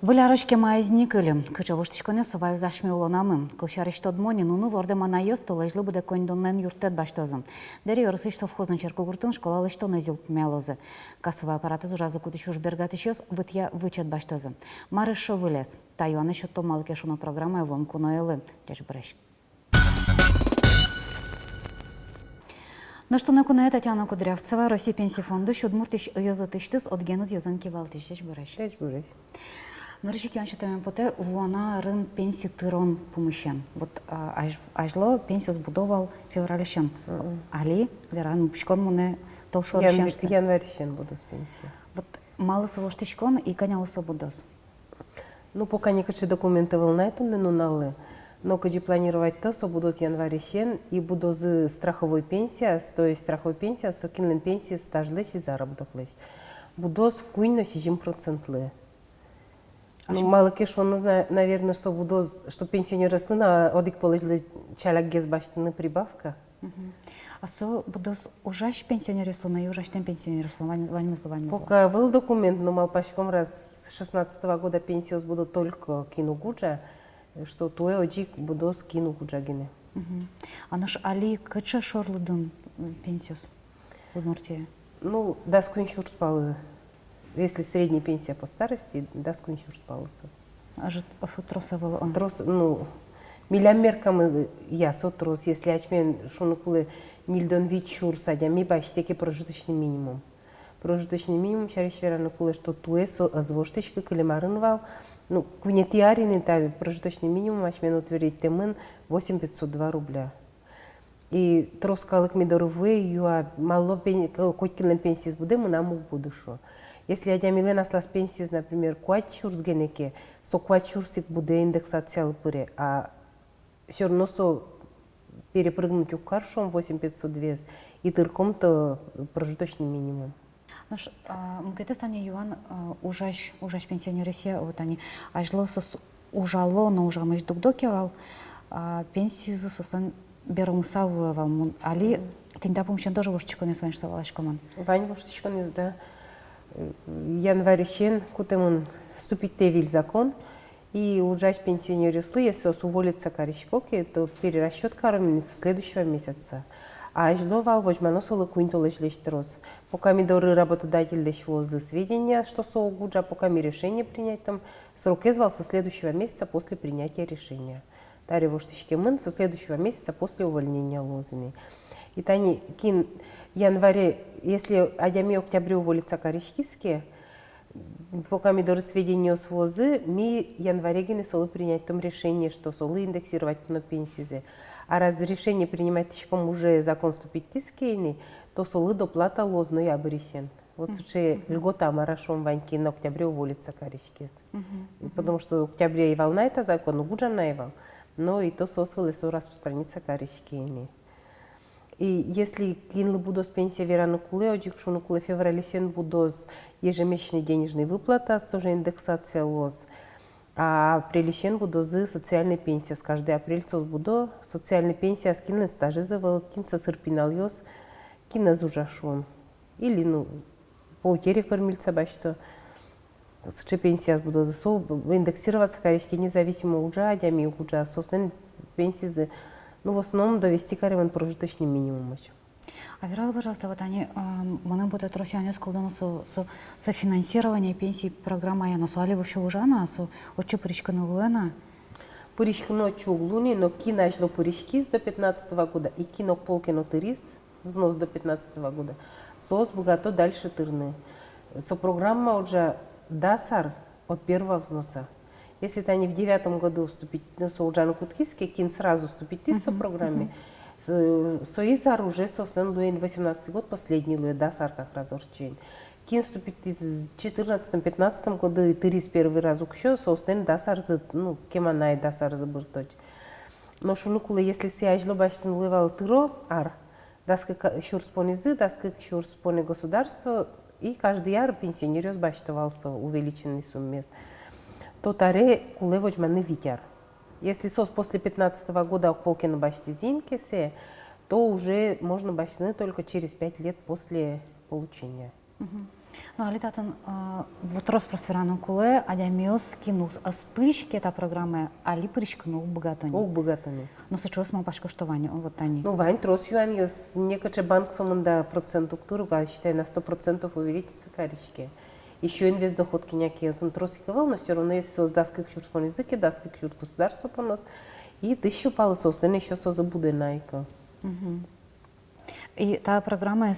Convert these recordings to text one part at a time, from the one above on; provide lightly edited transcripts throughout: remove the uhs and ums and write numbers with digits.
Вылярочке маязник или кычавыштышконе сывай зашме уланамым. Кылшарышто дмони нуну ворде манайос толажлы буде коньдоннен юртет баштозым. Дери орысыш совхозын черкогуртын школалышто назил мялозы. Кассовый аппараты зуразы кутыш уж бергатышёс вытья вычет баштозым. Марышо вылез. Тайуаны шотто малке шуно программа вон куноэлы. Тяж брешь. Но что на куне Татьяна Кудрявцева, Россия пенсии фонду, щудмуртыш йозатыштыз от генез йозан кивалтыш. Тяж брешь. Тяж брешь. Нарышики анчатамен поте вуана рын пенсии тырон помощен. Вот ажло пенсию сбудовал февралищен. Али леран пшкон муне толшорщен. Январищен буду с пенсии. Вот мало совоштышкон и конялся будос. Ну пока не качи документы волнайтун не нуналы. Но качи планировать то, что буду с январищен и буду с страховой пенсии, то есть страховой пенсия, со кинлен пенсии стажлыш и заработок лыш. Буду с куйно 7%. Ну, мало кеш, он знает, наверное, что буду, что пенсионеры стына, одиктолы чалак гезбаштины прибавка. А со буду ужаш пенсионеры слона и ужаш тем пенсионеры слона вань. Пока был документ, но мал пачком раз с 16-го года пенсию буду только кину гуджа, что туе оджик буду с кину гуджа гене. А наш али кача шорлудун пенсию в Удмуртии? Ну, даску иншур спалы. Если средняя пенсия по старости, даску иншур спалася. А же тросовал он? Трос, ну, миллиамеркам я сотрос, если ачмен шунукулы нильдон вид шур садя, ми баштеки прожиточный минимум. Прожиточный минимум чариш веранукулы, что туе со озвоштечка калимарынвал, ну, кунетиарины тави прожиточный минимум ачмен утвердить темен 8502 рубля. И троскалык мидоровые, юа мало коткилен пенсии сбудем, нам будушу. Если я милена слас пенсии, например, куать шурс генеке, со куать шурсик буде индексация пыре, а все равно со перепрыгнуть у каршом 8502 и тырком-то прожиточный минимум. Наш мкете стане Юан ужаш пенсионеры се, вот они ажло сос ужало, но уже мы ждук докевал пенсии за состан берем савуевал, али тинда помощен тоже вошчико не свань штавалашкоман. Вань вошчико не да. Январищен кутемон вступить тевиль закон и ужать пенсионеры сли, если уволится каришкоки, то перерасчет кармин со следующего месяца. А жловал вожманосолы куинтолыш лештерос. Пока ми доры работодатель лешво за сведения, что соугуджа, пока ми решение принять там, срок извал со следующего месяца после принятия решения. Таре воштичкемын со следующего месяца после увольнения лозыны. И тани кин январе, если адями октябре уволится каришкиске, пока ми доры сведения с возы, ми январе гены солы принять том решение, что солы индексировать на пенсии. А раз решение принимать тишком уже закон ступить тискейни, то солы доплата лоз ноябрисен. Вот случае льгота марашом ваньки на октябре уволится каришкис. Потому что октябре и волна это закон, гуджа наивал. Но и то сосвалы со распространится каришкейни. И если кинлы буду с пенсии верану куле, оджик шуну куле февралисен буду с ежемесячной денежной выплата, тоже индексация лоз. А апрелисен буду с социальной пенсии. С каждый апрель сос буду социальной пенсии, а с кинлы стажи завал, кин сосырпинал йос, кин азужашон. Или, ну, по утере кормильца бачто. С пенсия буду за индексироваться каришки независимо уже, адями уже соснен пенсии. Ну, в основном довести кареван прожиточный минимум. А верала, пожалуйста, вот они, мы будут россияне сколдано со финансирование пенсии программа я насуали вообще уже на со отче поричка на луэна. Поричка ночью луни, но киначло порички до 15-го года и кино полкино тырис взнос до 15-го года. Сос богато дальше тырны. Со программа уже дасар от первого взноса. Если это не в 9 году вступить на Соуджану Куткиски, кин сразу вступить в программе, Соизар уже сослен луэн 18 год, последний луэн, дасар как раз орчень. Кин вступить в 14-15 году, и тырис первый раз укщо, сослен дасар, ну, кеманай дасар забырточ. Но шунукулы, если си ажло баштин луэвал тыро, ар, даска щурспонизы, даска щурспоне государство, и каждый яр пенсионерёс баштовался увеличенный суммес. То таре кулевоч маны витяр. Если сос после 15 года полкина башти зинкесе, то уже можно башны только через 5 лет после получения. Ну, алитатын вопрос просверано куле, адямиос кинус аспырич кета программа, али причкну богатони. Ол богатани. Но сочувствуем мал пашкоштование, вот они. Ну, вань трос юань, ёс некаче банк соманда процент уктуру, считай, на 100% увеличится карички. Еще инвест доход киняки, он трос и но все равно если создаст как чур спон языки, даст как чур государство понос, и ты еще пало состане, еще созабуде найка. И та программа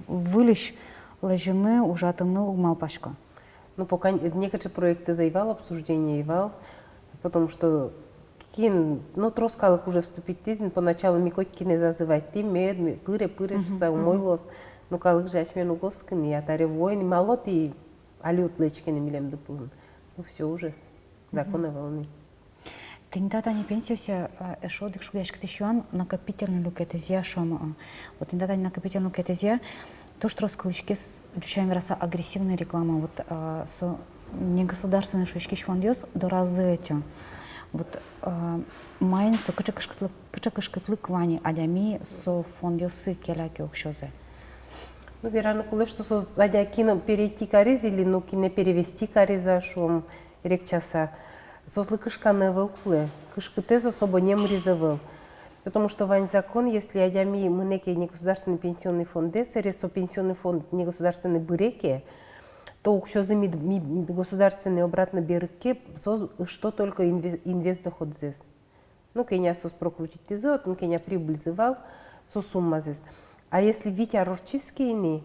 вылещ лежины ужатымны мал пашко. Ну, пока некаче проекты заевал, обсуждение евал, потому что ну, троскалок уже вступить тизин, поначалу микотки не зазывать, ты мед, пыре, что мой лос, ну, калык жать мену госкани, я таре воин, малот и алют лечки не милем допун. Ну, все уже, законы волны. Тинтата не пенсия эшодик шуяшки тишуан накопительную лукетезия шома. Вот тинтата не накопительную лукетезия, то что раскрылочки с душами раса агрессивная реклама, вот со негосударственные шуяшки швандиос до разы эти. Вот майн со качакашкатлык вани адями со фондиосы келяки охшозе. Ну, вероятно, коли что со задякино перейти кариз или ну не перевести кариза шум рек часа. Сослы кышканы выл куле, кышкы тез особо не мризывал. Потому что вань закон, если адями мы некий негосударственный пенсионный фонд, ресо пенсионный фонд негосударственный буреки, то еще за государственный обратно береги, что только инвест доход здесь. Ну, кеня сос прокрутить тизот, ну, кеня прибыль зывал, сос сумма здесь. А если витя рорческие не,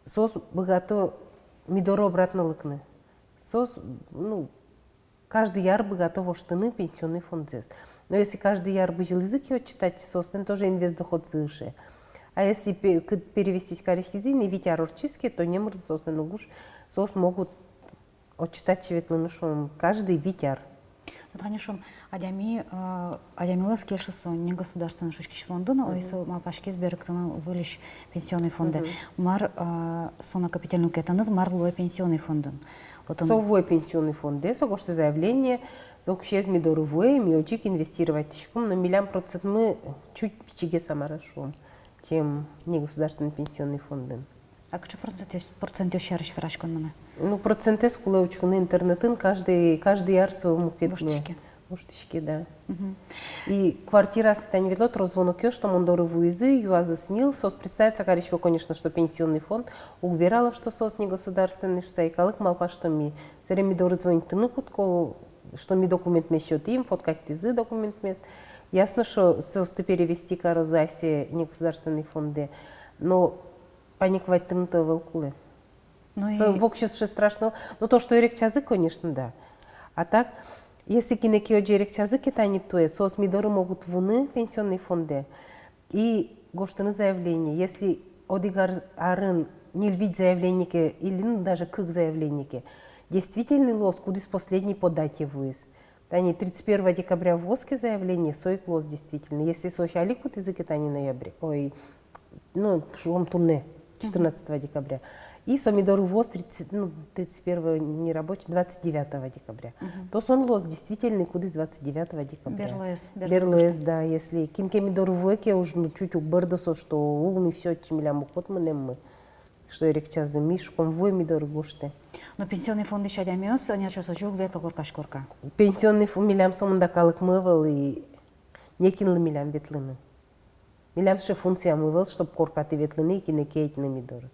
сос богато мидоро обратно лыкны. Сос, ну, каждый яр богато во штаны пенсионный фонд здесь. Но если каждый яр бы жил язык его читать, сос, то тоже инвест доход зыше. А если перевести с корейский зин и витя рорческие, то не может сос, но гуш, сос могут отчитать чеветлыны шум. Каждый витяр. Вот они шум адямила скельшису негосударственные шучки фондуна, ойсу малпашки сберегтана вылещ пенсионный фонды. Мар со накопительную кетаныз мар луэ пенсионный фондун. Совой пенсионный фонд, да, согошты заявление, за общее мидоровое, миочик инвестировать тишком, на миллион процент мы чуть пичиге самарашом, чем негосударственный пенсионный фонд. А какой процент ущерб врачкон мана? Ну, проценты скулы учкуны интернетын, каждый ярсу мукетне. Уштички, да. И квартира с не ведло, розвонок, что мондоры вуизы, юазы снил, сос представится, коричко, конечно, что пенсионный фонд, уверяла, что сос не государственный, что и калык малпа, что ми, царе ми дорызвонит тыны кутко, что ми документ месет им, фоткать тизы документ мест. Ясно, что сос ты перевести карозаси негосударственные фонды, но паниковать тыны-то волкулы. В обществе страшно, но то, что ирек чазы, конечно, да. А так, если кинеки оджерек чазы китайни туе, сос мидоры могут вуны пенсионные фонды и гоштаны заявление. Если одигар арын не львить заявленники или ну, даже к заявленники, действительный лос, куда с последней подать его из. Они 31 декабря в воске заявление, сой лос действительно. Если сошали кут язык, это не ноябрь, ой, ну, шум тумне, 14 декабря. И сомидору ВОЗ 31 нерабочий, 29 декабря. То сон лос действительный куда с 29 декабря. Берлоэс, да, если кинкемидору ВОКе уж ну, чуть убердосо, что улми все чемилям уход мы, что эрик час за мишком вой мидору гошты. Но пенсионный фонд еще дямёс, они сейчас уже ветла горкашкорка. Пенсионный фонд милям сомында калык мывал и не кинули милям ветлыны. Милям ще функция мывал, чтоб коркаты ветлыны и кинекеять на мидоры.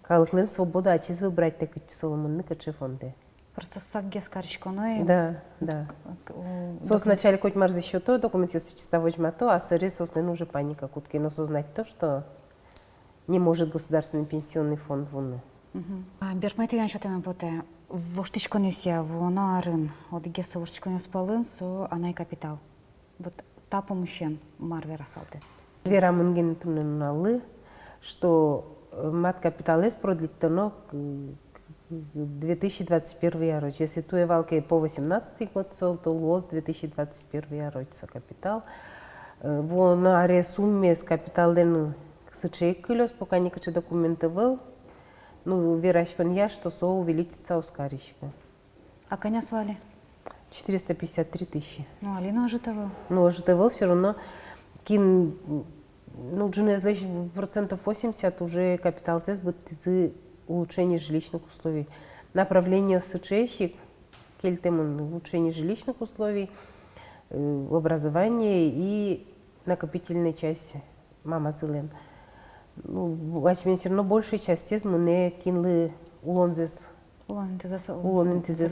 Калыклен свобода, а чиз выбрать такие соломонны, каче фонды. Просто сагге скаричко, но и... Да, да. Сос вначале хоть марз еще то, документ если чисто возьма то, а сыры сос не нужно паника кутки, но сознать то, что не может государственный пенсионный фонд вон. Бермайте я что-то поте. Воштичко не вся, вона арын. От геса воштичко не спалын, со она и капитал. Вот та помощен марве расалды. Вера мунген тумненалы, что мат капиталес продлительно к 2021 год. Если туе валки по 18 год сол, то лос 2021 год со капитал. Вон на ресумме с капитален сычейкылёс, пока никакие документы был. Ну, вероятно, я, что со увеличится ускорищка. А коня свали? 453 тысячи. Ну, Алина ожитывал. Ну, ожитывал все равно. Ну, джинезлэш процентов 80 уже капитал цес будет из улучшения жилищных условий. Направление СЧЭщик, кельтемон улучшение жилищных условий, образование и накопительная часть мама зелен. Ну, возьмем все равно большая часть мы не кинули улонзес. Улонзес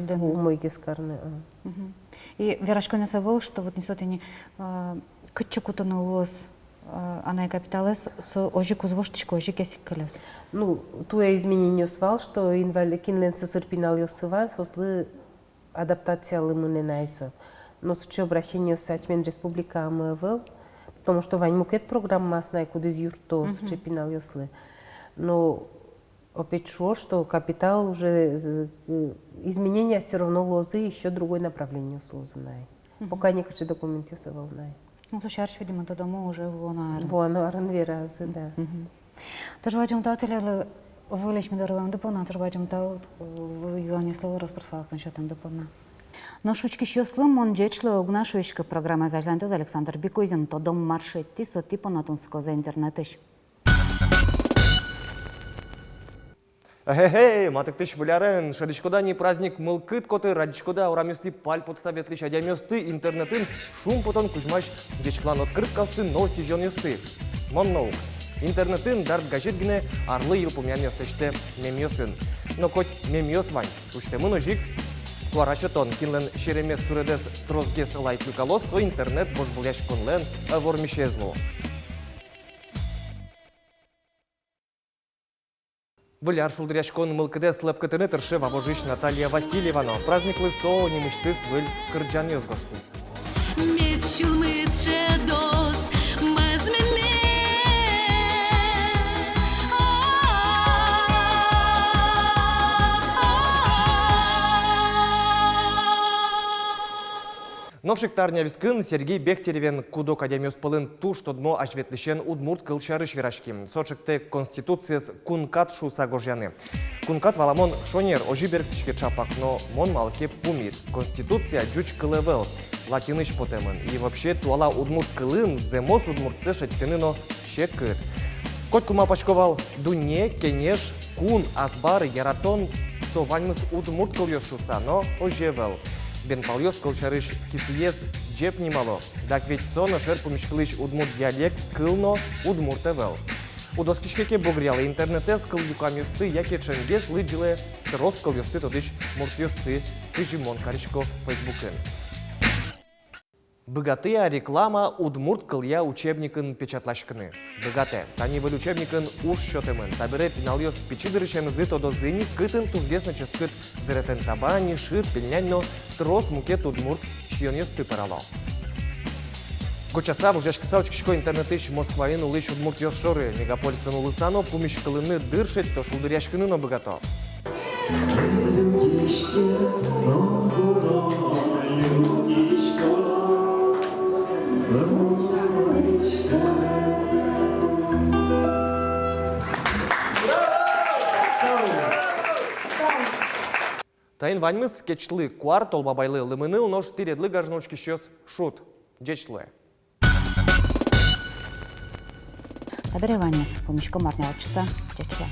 умойки скарны. И Верашко не совал, что вот несут они кычуку-то на лос, а на капиталес со ожику звуштичку ожик есик колес. Ну, туе изменение свал, что кинлен СССР пинал йосыва, сослы адаптация лымыны найсо. Но с обращение с Ачмен Республика АМВЛ, потому что вань мукет программа знай, куда из юрто с чепинал йослы. Но опять что капитал уже изменения все равно лозы еще другое направление с лозой. Пока не хочу документы с волной. Ну, сушарч, видимо, то дома уже в Лонар. Буануарен две разы, да. Тоже вадим таутерли вылечь медоровым дополна, тоже вадим тау в юане слово распросвал, кто еще там дополна. Но шучки щослым, он джечлы огнашуешка программа зажлантез Александр Бикойзин, то дом маршет тисо типа натунско за интернетыш. Хе-хе, матыктыш вылярен, шадышкода праздник мылкыт коты, радишкода урамёсты паль подставетлиш, адямёсты интернетын, шум потон кужмаш, дечклан открыт калсты, новости жёнёсты. Монноу. Интернетын дарт гажетгіне арлы ел пумян ёстышты мемёсын. Но хоть мемёс вань, уштемын ожик, Куарашетон кинлен шеремес суредес трозгес лайтлы колос, то интернет божбуляш конлен, вормишезлос. Валяр шулдряшкон мылкыдес лепкатыны тыршы вавожиш Наталья Васильевна. Праздник лысо немышты свыль кырджан ёзгошты. Ношиктарня вискын Сергей Бехтеревен кудок адемёс пылын туш тодмо ажветлишен удмурт кылчарыш верашки. Сочыкте конституциес кункат шуса гожяны. Кункат валамон шонер ожиберктишке чапак, но мон малке пумир. Конституция джуч кылевел, латиныш потемын. И вообще туала удмурт кылын, земос удмурт цешеттеныно шекыр. Кот кума пачковал дуне, кенеш, кун, азбар, яратон, сованьмыс удмурт кыльёс шуса, но ожевел. Бен палёс кылчарыш кисиес джеп немало. Так ведь соно шер помешкалыш удмурт диалект кылно удмуртевел. Удоскишкеке богрялы интернетес кыл юкамёсты, яке ченгес лыджиле, трос кылёсты тодыш муртёсты, тыжимон каришко фейсбукен. Богатыя реклама удмурт кылья учебникын печатлашкыны. Богате, тани выл учебникын уж шотемын. Табире пиналёс печидырышен зы тодоздыни кытын туждесно ческыт зыретен табани, шит, пельнянно, трос мукет удмурт шьёнёсты паралал. Гочаса вужашкыса учкишко интернетыш Москваин улыш удмурт ёсшоры. Мегаполисын улысано пумиш кылыны дыршет, то шулдыряшкыны но богатов. Тайын ваньмыз кечлы куар толбабайлы лымыныл, но штиредлы гажночки щёс шут. Джечлы. Табире ванес, помешко марня часа, джечлы.